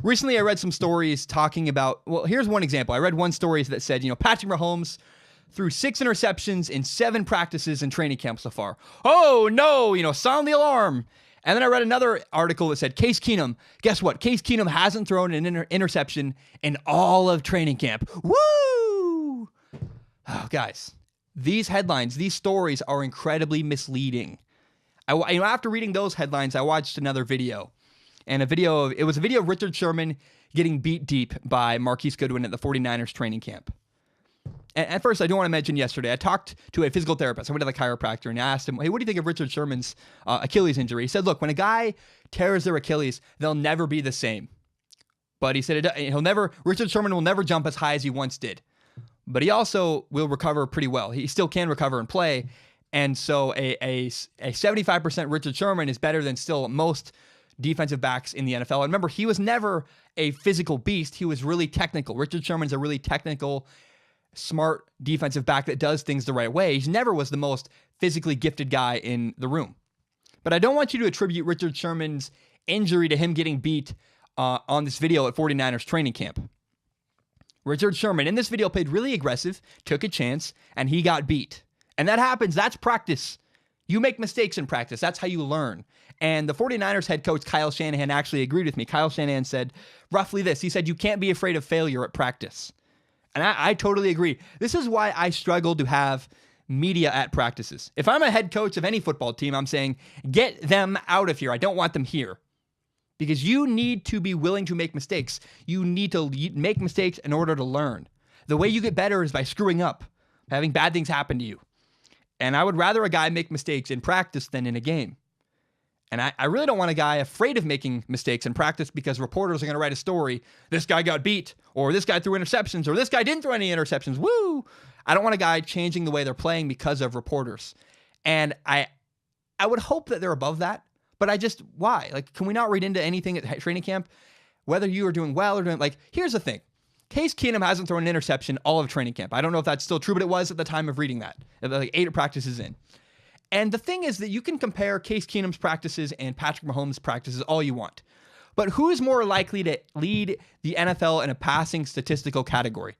recently I read some stories talking about, well, here's one example. I read one story that said, Patrick Mahomes threw 6 interceptions in 7 practices in training camp so far. Oh, no, sound the alarm. And then I read another article that said, Case Keenum, guess what? Case Keenum hasn't thrown an interception in all of training camp. Woo! Oh, guys, these headlines, these stories are incredibly misleading. After reading those headlines, I watched another video. And it was a video of Richard Sherman getting beat deep by Marquise Goodwin at the 49ers training camp. And at first, I do want to mention yesterday, I talked to a physical therapist. I went to the chiropractor and I asked him, hey, what do you think of Richard Sherman's Achilles injury? He said, look, when a guy tears their Achilles, they'll never be the same. But he said Richard Sherman will never jump as high as he once did. But he also will recover pretty well. He still can recover and play. And so a 75% Richard Sherman is better than still most defensive backs in the NFL. And remember, he was never a physical beast. He was really technical. Richard Sherman's a really technical, smart defensive back that does things the right way. He never was the most physically gifted guy in the room. But I don't want you to attribute Richard Sherman's injury to him getting beat on this video at 49ers training camp. Richard Sherman in this video played really aggressive, took a chance, and he got beat. And that happens. That's practice. You make mistakes in practice. That's how you learn. And the 49ers head coach, Kyle Shanahan, actually agreed with me. Kyle Shanahan said roughly this. He said, you can't be afraid of failure at practice. And I totally agree. This is why I struggle to have media at practices. If I'm a head coach of any football team, I'm saying, get them out of here. I don't want them here. Because you need to be willing to make mistakes. You need to make mistakes in order to learn. The way you get better is by screwing up, having bad things happen to you. And I would rather a guy make mistakes in practice than in a game. And I really don't want a guy afraid of making mistakes in practice because reporters are going to write a story. This guy got beat, or this guy threw interceptions, or this guy didn't throw any interceptions. Woo! I don't want a guy changing the way they're playing because of reporters. And I would hope that they're above that, but why? Like, can we not read into anything at training camp? Whether you are doing well or doing, here's the thing. Case Keenum hasn't thrown an interception all of training camp. I don't know if that's still true, but it was at the time of reading that. 8 practices in. And the thing is that you can compare Case Keenum's practices and Patrick Mahomes' practices all you want. But who is more likely to lead the NFL in a passing statistical category?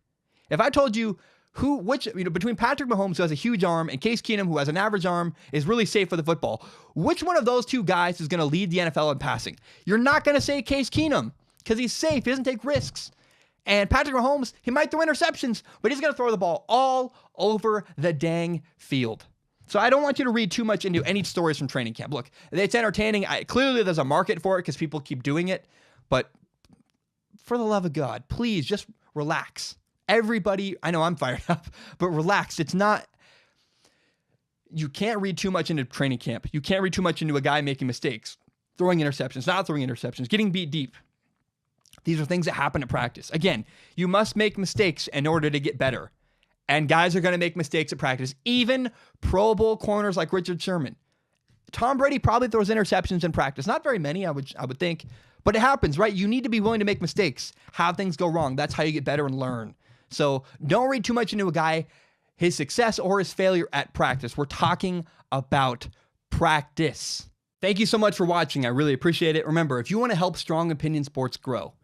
If I told you between Patrick Mahomes, who has a huge arm, and Case Keenum, who has an average arm, is really safe for the football, which one of those two guys is going to lead the NFL in passing? You're not going to say Case Keenum because he's safe. He doesn't take risks. And Patrick Mahomes, he might throw interceptions, but he's going to throw the ball all over the dang field. So I don't want you to read too much into any stories from training camp. Look, it's entertaining. Clearly, there's a market for it because people keep doing it. But for the love of God, please just relax. Everybody, I know I'm fired up, but relax. You can't read too much into training camp. You can't read too much into a guy making mistakes, throwing interceptions, not throwing interceptions, getting beat deep. These are things that happen at practice. Again, you must make mistakes in order to get better. And guys are going to make mistakes at practice. Even Pro Bowl corners like Richard Sherman. Tom Brady probably throws interceptions in practice. Not very many, I would think. But it happens, right? You need to be willing to make mistakes. Have things go wrong. That's how you get better and learn. So don't read too much into a guy, his success or his failure at practice. We're talking about practice. Thank you so much for watching. I really appreciate it. Remember, if you want to help Strong Opinion Sports grow,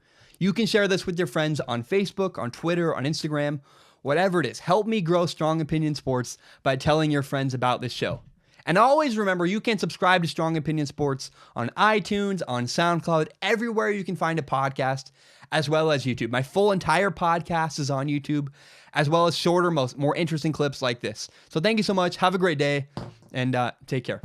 you can share this with your friends on Facebook, on Twitter, on Instagram, whatever it is. Help me grow Strong Opinion Sports by telling your friends about this show. And always remember, you can subscribe to Strong Opinion Sports on iTunes, on SoundCloud, everywhere you can find a podcast, as well as YouTube. My full entire podcast is on YouTube, as well as shorter, more interesting clips like this. So thank you so much. Have a great day, and take care.